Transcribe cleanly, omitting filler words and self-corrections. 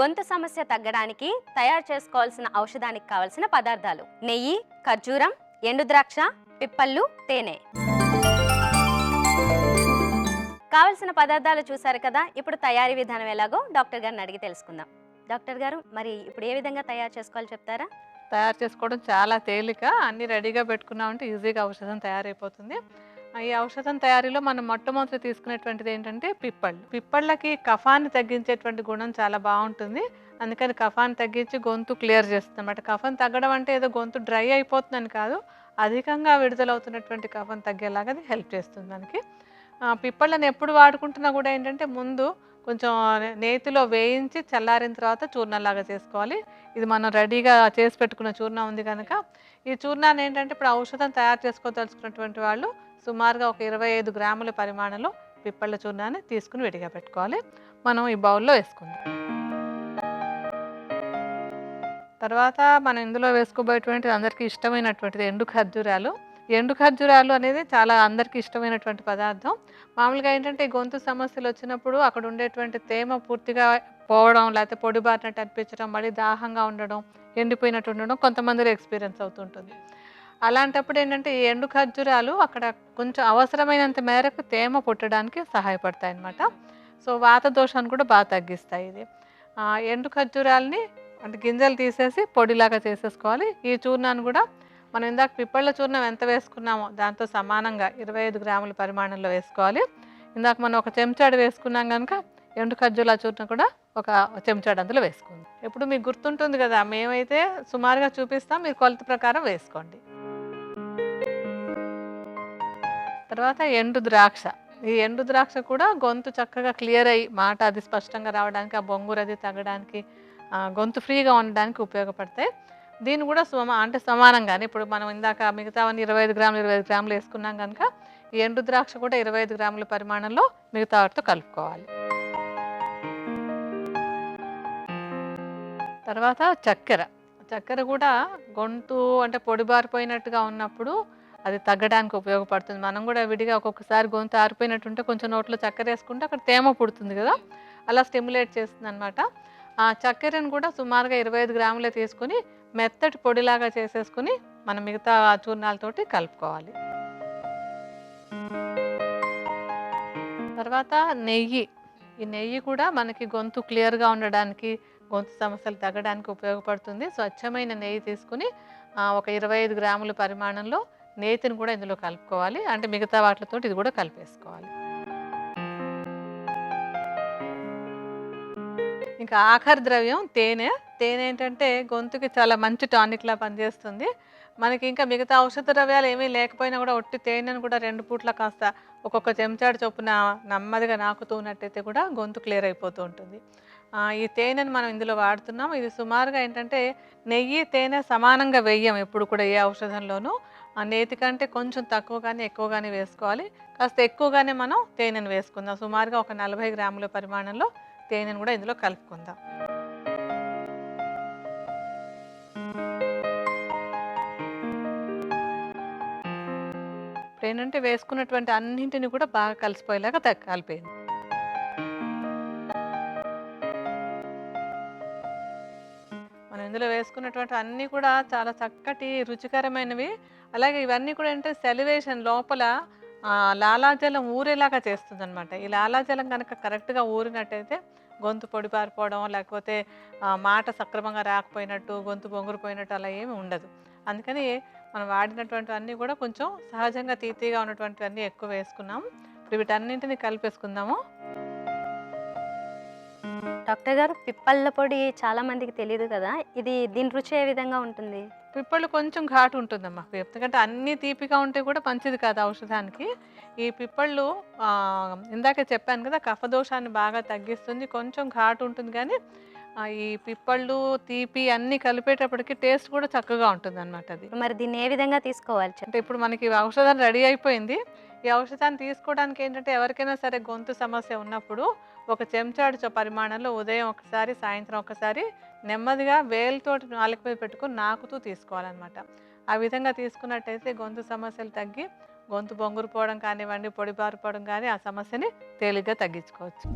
గొంతు సమస్య తగ్గడానికి తయారు చేసుకోవాల్సిన ఔషధానికి కావలసిన పదార్థాలు: నెయ్యి, ఖర్జూరం, ఎండు ద్రాక్ష, పిప్పళ్ళు, తేనె. కావలసిన పదార్థాలు చూసారు కదా. ఇప్పుడు తయారీ విధానం ఎలాగో డాక్టర్ గారిని అడిగి తెలుసుకుందాం. డాక్టర్ గారు, మరి ఇప్పుడు ఏ విధంగా తయారు చేసుకోవాలో చెప్తారా? తయారు చేసుకోవడం చాలా తేలిక. అన్నీ రెడీగా పెట్టుకున్నామంటే ఈజీగా ఔషధం తయారైపోతుంది. ఈ ఔషధం తయారీలో మనం మొట్టమొదటి తీసుకునేటువంటిది ఏంటంటే పిప్పళ్ళు. పిప్పళ్ళకి కఫాన్ని తగ్గించేటువంటి గుణం చాలా బాగుంటుంది. అందుకని కఫాన్ని తగ్గించి గొంతు క్లియర్ చేస్తుంది అన్నమాట. కఫం తగ్గడం అంటే ఏదో గొంతు డ్రై అయిపోతుందని కాదు, అధికంగా విడుదలవుతున్నటువంటి కఫం తగ్గేలాగా అది హెల్ప్ చేస్తుంది మనకి. పిప్పళ్ళని ఎప్పుడు వాడుకుంటున్నా కూడా ఏంటంటే ముందు కొంచెం నేతిలో వేయించి చల్లారిన తర్వాత చూర్ణంలాగా చేసుకోవాలి. ఇది మనం రెడీగా చేసి పెట్టుకున్న చూర్ణం ఉంది కనుక ఈ చూర్ణాన్ని ఏంటంటే ఇప్పుడు ఔషధం తయారు చేసుకోదలుచుకున్నటువంటి వాళ్ళు సుమారుగా ఒక 25 గ్రాముల పరిమాణంలో పిప్పళ్ళ చూర్ణాన్ని తీసుకుని విడిగా పెట్టుకోవాలి. మనం ఈ బౌల్లో వేసుకుందాం. తర్వాత మనం ఇందులో వేసుకోబోయేటువంటిది అందరికీ ఇష్టమైనటువంటిది ఎండు ఖర్జూరాలు. ఎండు ఖర్జూరాలు అనేది చాలా అందరికీ ఇష్టమైనటువంటి పదార్థం. మామూలుగా ఏంటంటే గొంతు సమస్యలు వచ్చినప్పుడు అక్కడ ఉండేటువంటి తేమ పూర్తిగా పోవడం, లేకపోతే పొడిబారినట్టు అనిపించడం, మళ్ళీ దాహంగా ఉండడం, ఎండిపోయినట్టు ఉండడం కొంతమందిలో ఎక్స్పీరియన్స్ అవుతుంటుంది. అలాంటప్పుడు ఏంటంటే ఈ ఎండు ఖర్జూరాలు అక్కడ కొంచెం అవసరమైనంత మేరకు తేమ పుట్టడానికి సహాయపడతాయి అన్నమాట. సో వాత దోషాన్ని కూడా బాగా తగ్గిస్తాయి ఇది. ఎండు ఖర్జూరాలని అంటే గింజలు తీసేసి పొడిలాగా చేసేసుకోవాలి. ఈ చూర్ణాన్ని కూడా మనం ఇందాక పిప్పళ్ళ చూర్ణం ఎంత వేసుకున్నామో దాంతో సమానంగా 25 గ్రాముల పరిమాణంలో వేసుకోవాలి. ఇందాక మనం ఒక చెంచాడు వేసుకున్నాం కనుక ఎండు ఖర్జూరాల చూర్ణం కూడా ఒక చెంచాడు అందులో వేసుకుంది. ఇప్పుడు మీకు గుర్తుంటుంది కదా, మేమైతే సుమారుగా చూపిస్తాం, మీరు కొలత ప్రకారం వేసుకోండి. తర్వాత ఎండు ద్రాక్ష. ఈ ఎండు ద్రాక్ష కూడా గొంతు చక్కగా క్లియర్ అయ్యి మాట అది స్పష్టంగా రావడానికి, ఆ బొంగురు అది తగ్గడానికి, గొంతు ఫ్రీగా ఉండడానికి ఉపయోగపడతాయి. దీన్ని కూడా అంటే సమానంగానే ఇప్పుడు మనం ఇందాక మిగతావన్నీ 25 గ్రాములు వేసుకున్నాం కనుక ఈ ఎండు ద్రాక్ష కూడా 25 గ్రాముల పరిమాణంలో మిగతా వాటితో కలుపుకోవాలి. తర్వాత చక్కెర కూడా గొంతు అంటే పొడిబారిపోయినట్టుగా ఉన్నప్పుడు అది తగ్గడానికి ఉపయోగపడుతుంది. మనం కూడా విడిగా ఒక్కొక్కసారి గొంతు ఆరిపోయినట్టుంటే కొంచెం నోట్లో చక్కెర వేసుకుంటే అక్కడ తేమ పుడుతుంది కదా, అలా స్టిమ్యులేట్ చేస్తుంది అనమాట. ఆ చక్కెరను కూడా సుమారుగా 25 గ్రాములే తీసుకుని మెత్తటి పొడిలాగా చేసేసుకుని మనం మిగతా చూర్ణాలతోటి కలుపుకోవాలి. తర్వాత నెయ్యి. ఈ నెయ్యి కూడా మనకి గొంతు క్లియర్గా ఉండడానికి, గొంతు సమస్యలు తగ్గడానికి ఉపయోగపడుతుంది. స్వచ్ఛమైన నెయ్యి తీసుకుని ఒక 25 గ్రాముల పరిమాణంలో నేతిని కూడా ఇందులో కలుపుకోవాలి. అంటే మిగతా వాటితో ఇది కూడా కలిపేసుకోవాలి. ఇంకా ఆఖరి ద్రవ్యం తేనె. తేనె ఏంటంటే గొంతుకి చాలా మంచి టానిక్లా పనిచేస్తుంది. మనకి ఇంకా మిగతా ఔషధ ద్రవ్యాలు ఏమీ లేకపోయినా కూడా ఒట్టి తేనెను కూడా 2 పూట్ల కాస్త ఒక్కొక్క చెంచాడు చొప్పున నెమ్మదిగా నాకుతూ ఉన్నట్టయితే కూడా గొంతు క్లియర్ అయిపోతూ ఉంటుంది. ఈ తేనెను మనం ఇందులో వాడుతున్నాం. ఇది సుమారుగా ఏంటంటే నెయ్యి తేనె సమానంగా వేయం ఎప్పుడు కూడా ఏ ఔషధంలోనూ. నేతి కంటే కొంచెం తక్కువ కానీ ఎక్కువ కానీ వేసుకోవాలి. కాస్త ఎక్కువగానే మనం తేనెను వేసుకుందాం. సుమారుగా ఒక 40 గ్రాముల పరిమాణంలో తేనెను కూడా ఇందులో కలుపుకుందాం. ఇప్పుడు ఏంటంటే వేసుకున్నటువంటి అన్నింటిని కూడా బాగా కలిసిపోయేలాగా కలిపేయండి. మనం ఇందులో వేసుకున్నటువంటి అన్నీ కూడా చాలా చక్కటి రుచికరమైనవి. అలాగే ఇవన్నీ కూడా ఏంటంటే సెలివేషన్ లోపల లాలాజలం ఊరేలాగా చేస్తుంది అనమాట. ఈ లాలాజలం కనుక కరెక్ట్గా ఊరినట్టయితే గొంతు పొడిపారిపోవడం, లేకపోతే మాట సక్రమంగా రాకపోయినట్టు, గొంతు బొంగురుపోయినట్టు అలా ఏమి ఉండదు. అందుకని మనం వాడినటువంటి అన్నీ కూడా కొంచెం సహజంగా తీతీగా ఉన్నటువంటివన్నీ ఎక్కువ వేసుకున్నాము. ఇప్పుడు వీటన్నింటినీ కలిపేసుకుందాము. డాక్టర్ గారు, పిప్పళ్ళ పొడి చాలా మందికి తెలియదు కదా, దీని రుచి ఏ విధంగా ఉంటుంది? పిప్పళ్ళు కొంచెం ఘాటు ఉంటుందమ్మా. ఎందుకంటే అన్నీ తీపిగా ఉంటే కూడా మంచిది కాదు ఔషధానికి. ఈ పిప్పళ్ళు ఇందాక చెప్పాను కదా, కఫదోషాన్ని బాగా తగ్గిస్తుంది. కొంచెం ఘాటు ఉంటుంది కానీ ఈ పిప్పళ్ళు తీపి అన్నీ కలిపేటప్పటికి టేస్ట్ కూడా చక్కగా ఉంటుంది అనమాట. అది మరి దీన్ని ఏ విధంగా తీసుకోవాలి? అంటే ఇప్పుడు మనకి ఔషధం రెడీ అయిపోయింది. ఈ ఔషధాన్ని తీసుకోవడానికి ఏంటంటే ఎవరికైనా సరే గొంతు సమస్య ఉన్నప్పుడు ఒక చెంచాడు పరిమాణంలో ఉదయం ఒకసారి, సాయంత్రం ఒకసారి నెమ్మదిగా వేలుతోటి నాలుక మీద పెట్టుకుని నాకుతూ తీసుకోవాలన్నమాట. ఆ విధంగా తీసుకున్నట్టయితే గొంతు సమస్యలు తగ్గి గొంతు బొంగురుపోవడం కానివ్వండి, పొడిబారిపోవడం కానీ ఆ సమస్యని తేలిగ్గా తగ్గించుకోవచ్చు.